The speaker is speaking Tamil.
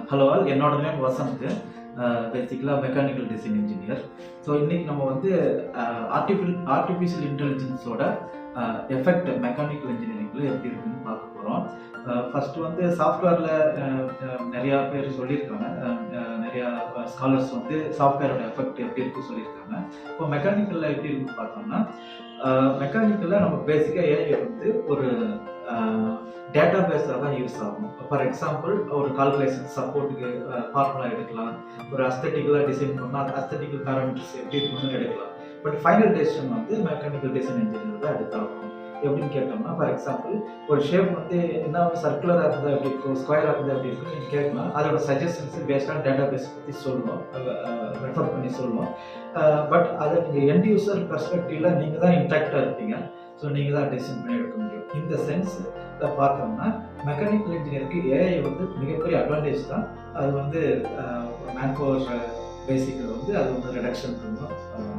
ஹலோ ஆல், என்னோட நேம் வசந்த். பேசிக்கலாக மெக்கானிக்கல் டிசைன் இன்ஜினியர். ஸோ இன்றைக்கி நம்ம வந்து ஆர்டிஃபிஷியல் இன்டெலிஜென்ஸோட எஃபெக்ட் மெக்கானிக்கல் இன்ஜினியரிங்கில் எப்படி இருக்குன்னு பார்க்க போகிறோம். ஃபஸ்ட்டு வந்து சாஃப்ட்வேரில் நிறையா பேர் சொல்லியிருக்காங்க, நிறையா ஸ்காலர்ஸ் வந்து சாஃப்ட்வேரோட எஃபெக்ட் எப்படி இருக்குன்னு சொல்லியிருக்காங்க. இப்போ மெக்கானிக்கலில் எப்படி இருக்குன்னு பார்த்தோம்னா, மெக்கானிக்கலில் நம்ம பேசிக்காக ஏஐ வந்து ஒரு டேட்டா பேஸாக தான் யூஸ் ஆகும். ஃபார் எக்ஸாம்பிள், ஒரு கால்குலேஷன் சப்போர்ட்டுக்கு ஃபார்முலா எடுக்கலாம், ஒரு அஸ்தட்டிக்கலாக டிசைன் பண்ணால் அது அஸ்தட்டிக்கல் பேராமீட்டர்ஸ் எப்படி இருக்குன்னு எடுக்கலாம். பட் ஃபைனல் டெசிஷன் வந்து மெக்கானிக்கல் டிசைன் இன்ஜினியர் தான் எடுத்தாகும். எப்படின்னு கேட்டோம்னா, ஃபார் எக்ஸாம்பிள், ஒரு ஷேப் வந்து என்ன சர்க்குலராக இருந்தால் எப்படி இருக்கும், ஸ்கொயராக இருந்தால் எப்படி இருக்குன்னு நீங்கள் கேட்கலாம். அதோட சஜஷன்ஸ் பேஸ்டான டேட்டா பேஸ் பற்றி சொல்லுவோம், ரெஃபர் பண்ணி சொல்லுவோம். பட் அதை நீங்கள் எண்ட் யூசர் பெர்ஸ்பெக்டிவில் நீங்கள் தான் இன்டாக்டாக இருப்பீங்க. ஸோ நீங்கள் தான் டிசைன் பண்ணி எடுக்க முடியும். இந்த சென்ஸ் பார்த்தோம்னா மெக்கானிக்கல் இன்ஜினியருக்கு ஏஐ வந்து மிகப்பெரிய அட்வான்டேஜ் தான். அது வந்து மேன் பவர் பேசிக்கில் வந்து அது வந்து ரிடக்ஷன் பண்ணும்.